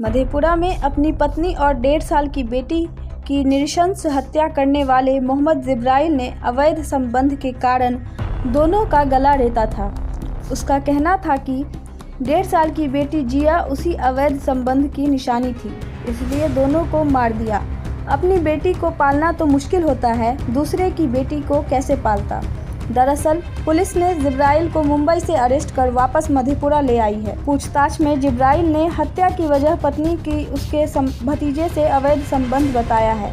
मधेपुरा में अपनी पत्नी और 1.5 साल की बेटी की नृशंस हत्या करने वाले मोहम्मद जिब्राइल ने अवैध संबंध के कारण दोनों का गला रेता था। उसका कहना था कि 1.5 साल की बेटी जिया उसी अवैध संबंध की निशानी थी, इसलिए दोनों को मार दिया। अपनी बेटी को पालना तो मुश्किल होता है, दूसरे की बेटी को कैसे पालता। दरअसल पुलिस ने जिब्राइल को मुंबई से अरेस्ट कर वापस मधेपुरा ले आई है। पूछताछ में जिब्राइल ने हत्या की वजह पत्नी की उसके भतीजे से अवैध संबंध बताया है।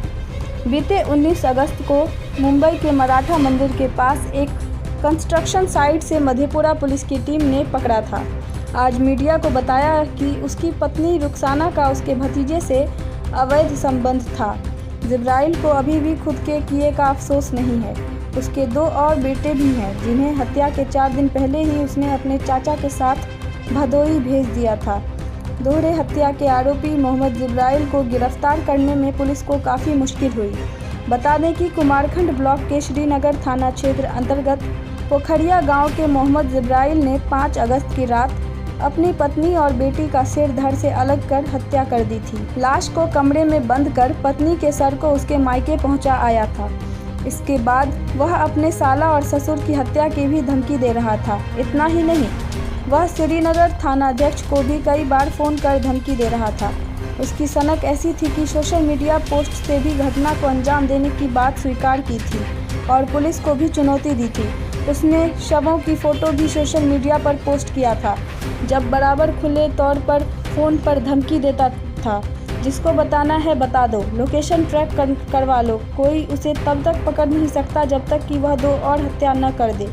बीते 19 अगस्त को मुंबई के मराठा मंदिर के पास एक कंस्ट्रक्शन साइट से मधेपुरा पुलिस की टीम ने पकड़ा था। आज मीडिया को बताया कि उसकी पत्नी रुखसाना का उसके भतीजे से अवैध संबंध था। जिब्राइल को अभी भी खुद के किए का अफसोस नहीं है। उसके 2 और बेटे भी हैं, जिन्हें हत्या के 4 दिन पहले ही उसने अपने चाचा के साथ भदोही भेज दिया था। दोहरे हत्या के आरोपी मोहम्मद जिब्राइल को गिरफ्तार करने में पुलिस को काफ़ी मुश्किल हुई। बता दें कि कुमारखंड ब्लॉक के श्रीनगर थाना क्षेत्र अंतर्गत पोखरिया गांव के मोहम्मद जिब्राइल ने 5 अगस्त की रात अपनी पत्नी और बेटी का सिर धड़ से अलग कर हत्या कर दी थी। लाश को कमरे में बंद कर पत्नी के सर को उसके मायके पहुंचा आया था। इसके बाद वह अपने साला और ससुर की हत्या की भी धमकी दे रहा था। इतना ही नहीं, वह श्रीनगर थानाध्यक्ष को भी कई बार फ़ोन कर धमकी दे रहा था। उसकी सनक ऐसी थी कि सोशल मीडिया पोस्ट से भी घटना को अंजाम देने की बात स्वीकार की थी और पुलिस को भी चुनौती दी थी। उसने शवों की फ़ोटो भी सोशल मीडिया पर पोस्ट किया था। जब बराबर खुले तौर पर फ़ोन पर धमकी देता था, जिसको बताना है बता दो, लोकेशन ट्रैक करवा लो, कोई उसे तब तक पकड़ नहीं सकता जब तक कि वह 2 और हत्या न कर दे।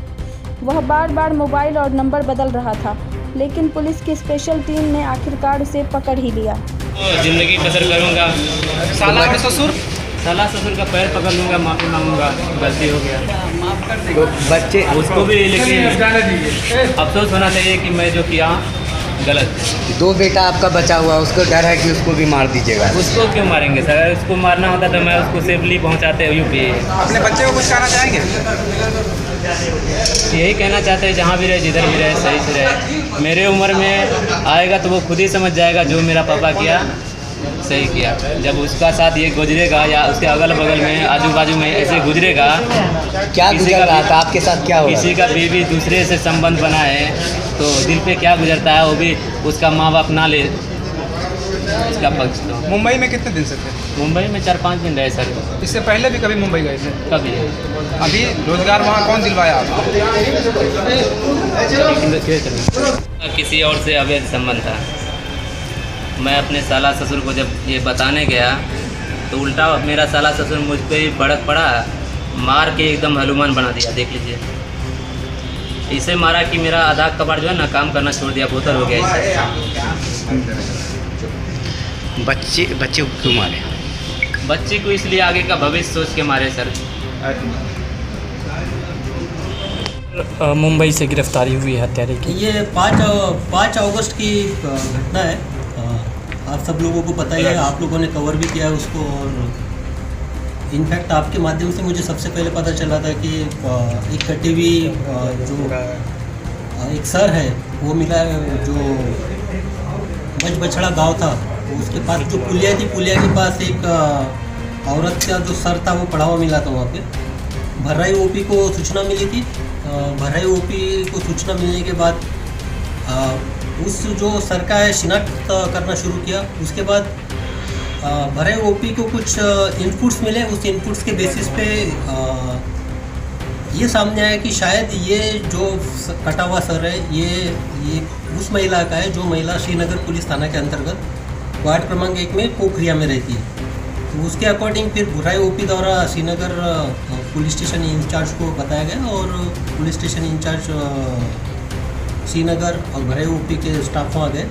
वह बार बार मोबाइल और नंबर बदल रहा था, लेकिन पुलिस की स्पेशल टीम ने आखिरकार उसे पकड़ ही लिया। जिंदगी बसर करूंगा। साला और ससुर? साला ससुर का पैर पकड़ लूँगा, माफ़ी मांगूंगा, गलती हो गया। माफ कर दे। तो बच्चे उसको भी, लेकिन अफसोस होना चाहिए कि मैं जो किया गलत है। 2 बेटा आपका बचा हुआ, उसको डर है कि उसको भी मार दीजिएगा। उसको क्यों मारेंगे सर? अगर उसको मारना होता तो मैं उसको सेफली पहुंचाते यूपी। अपने बच्चे को कुछ कहना चाहेंगे? यही कहना चाहते हैं, जहाँ भी रहे, जिधर भी रहे, सही से रहे। मेरे उम्र में आएगा तो वो खुद ही समझ जाएगा जो मेरा पापा किया सही किया। जब उसका साथ ये गुजरेगा या उसके अगल बगल में आजू बाजू में ऐसे गुजरेगा, क्या गुजर रहा था आपके साथ? क्या हुआ? किसी का बीवी दूसरे से संबंध बना है तो दिल पे क्या गुजरता है, वो भी उसका माँ बाप ना ले उसका पक्ष। तो मुंबई में कितने दिन से थे? मुंबई में 4-5 दिन रहे सर। इससे पहले भी कभी मुंबई गए थे? कभी। अभी रोजगार वहाँ कौन दिलवाया आपको? किसी और से अवैध संबंध था। मैं अपने साला ससुर को जब ये बताने गया तो उल्टा मेरा साला ससुर मुझ पर ही भड़क पड़ा, मार के एकदम हनुमान बना दिया। देख लीजिए, इसे मारा कि मेरा आधा कबाड़ जो है ना काम करना छोड़ दिया, बोतल हो गया इसे। बच्चे को क्यों मारे? बच्चे को इसलिए आगे का भविष्य सोच के मारे सर। मुंबई से गिरफ्तारी हुई है हत्यारे की। ये 5 अगस्त की घटना है। आप सब लोगों को पता ही है, आप लोगों ने कवर भी किया है उसको। और इनफैक्ट आपके माध्यम से मुझे सबसे पहले पता चला था कि एक कटी हुई जो एक सर है वो मिला है, जो बछड़ा गांव था, तो उसके पास जो पुलिया थी, पुलिया के पास एक औरत का जो सर था वो पड़ा हुआ मिला था वहाँ पे। भर्राई ओपी को सूचना मिली थी। भर्राई ओपी को सूचना मिलने के बाद उस जो सर का है शिनाख्त करना शुरू किया। उसके बाद भर्राई ओपी को कुछ इनपुट्स मिले। उस इनपुट्स के बेसिस पे ये सामने आया कि शायद ये जो कटा हुआ सर है ये उस महिला का है जो महिला श्रीनगर पुलिस थाना के अंतर्गत वार्ड क्रमांक 1 में पोखरिया में रहती है। तो उसके अकॉर्डिंग फिर भर्राई ओपी द्वारा श्रीनगर पुलिस स्टेशन इंचार्ज को बताया गया और पुलिस स्टेशन इंचार्ज श्रीनगर और भर्राई ओपी के स्टाफ वहाँ गए।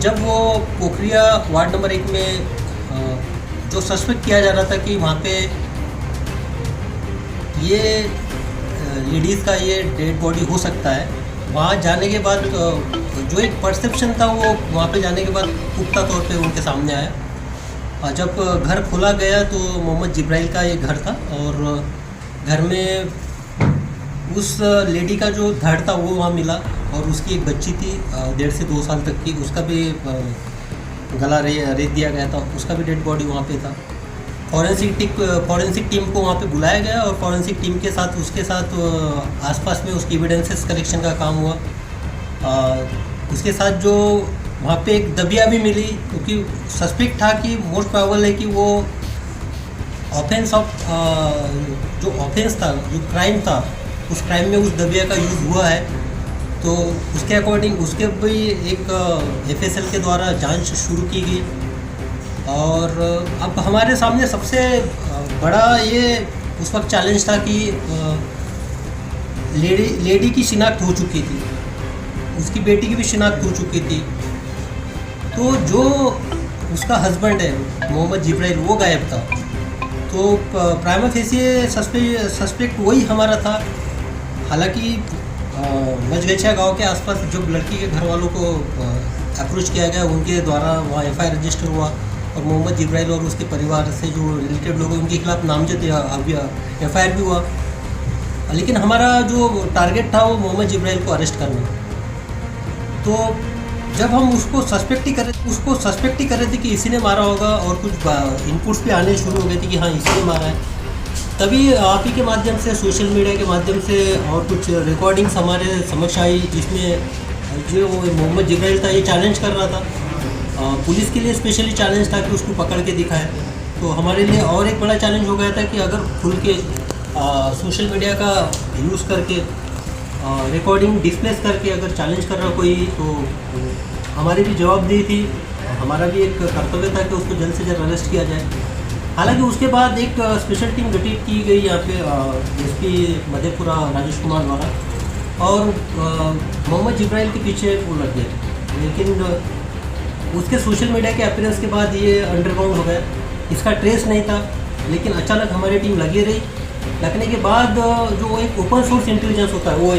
जब वो पोखरिया वार्ड नंबर 1 में जो सस्पेक्ट किया जा रहा था कि वहाँ पे ये लेडीज़ का ये डेड बॉडी हो सकता है, वहाँ जाने के बाद जो एक परसेप्शन था वो वहाँ पे जाने के बाद पुख्ता तौर पे उनके सामने आया। जब घर खोला गया तो मोहम्मद जिब्राइल का ये घर था और घर में उस लेडी का जो धड़ था वो वहाँ मिला और उसकी एक बच्ची थी 1.5 से 2 साल तक की, उसका भी गला रेत दिया गया था, उसका भी डेड बॉडी वहाँ पे था। फॉरेंसिक टीम को वहाँ पे बुलाया गया और फॉरेंसिक टीम के साथ उसके साथ आसपास में उसकी एविडेंसेस कलेक्शन का काम हुआ। उसके साथ जो वहाँ पे एक दबिया भी मिली, क्योंकि सस्पेक्ट था कि मोस्ट प्रोबेबल है कि वो ऑफेंस जो ऑफेंस था, जो क्राइम था, उस क्राइम में उस दबिया का यूज़ हुआ है। तो उसके अकॉर्डिंग उसके भी एक FSL के द्वारा जांच शुरू की गई। और अब हमारे सामने सबसे बड़ा ये उस वक्त चैलेंज था कि लेडी की शिनाख्त हो चुकी थी, उसकी बेटी की भी शिनाख्त हो चुकी थी। तो जो उसका हस्बैंड है मोहम्मद जिब्राइल, वो गायब था। तो प्राइमा फेसिए सस्पेक्ट वही हमारा था। हालांकि मजगछिया गांव के आसपास जब लड़की के घर वालों को अप्रोच किया गया, उनके द्वारा वहाँ FIR रजिस्टर हुआ और मोहम्मद जिब्राइल और उसके परिवार से जो रिलेटेड लोग हैं उनके खिलाफ नामजद FIR भी हुआ। लेकिन हमारा जो टारगेट था वो मोहम्मद जिब्राइल को अरेस्ट करना। तो जब हम उसको सस्पेक्ट ही कर रहे थे कि इसी ने मारा होगा और कुछ इनपुट्स भी आने शुरू हो गए थे कि हाँ इसी ने मारा है, तभी आप ही के माध्यम से, सोशल मीडिया के माध्यम से और कुछ रिकॉर्डिंग्स हमारे समक्ष आई, जिसमें जो मोहम्मद जिब्राइल था ये चैलेंज कर रहा था। पुलिस के लिए स्पेशली चैलेंज था कि उसको पकड़ के दिखाए। तो हमारे लिए और एक बड़ा चैलेंज हो गया था कि अगर खुल के सोशल मीडिया का यूज़ करके रिकॉर्डिंग डिस्प्लेस करके अगर चैलेंज कर रहा कोई, तो हमारी भी जवाबदेही थी, हमारा भी एक कर्तव्य था कि उसको जल्द से जल्द अरेस्ट किया जाए। हालांकि उसके बाद एक स्पेशल टीम गठित की गई यहाँ पे SP मधेपुरा राजेश कुमार द्वारा, और मोहम्मद जिब्राइल के पीछे वो लग गए। लेकिन उसके सोशल मीडिया के अपीयरेंस के बाद ये अंडरग्राउंड हो गया, इसका ट्रेस नहीं था। लेकिन अचानक हमारी टीम लगी रही, लगने के बाद जो एक ओपन सोर्स इंटेलिजेंस होता है वो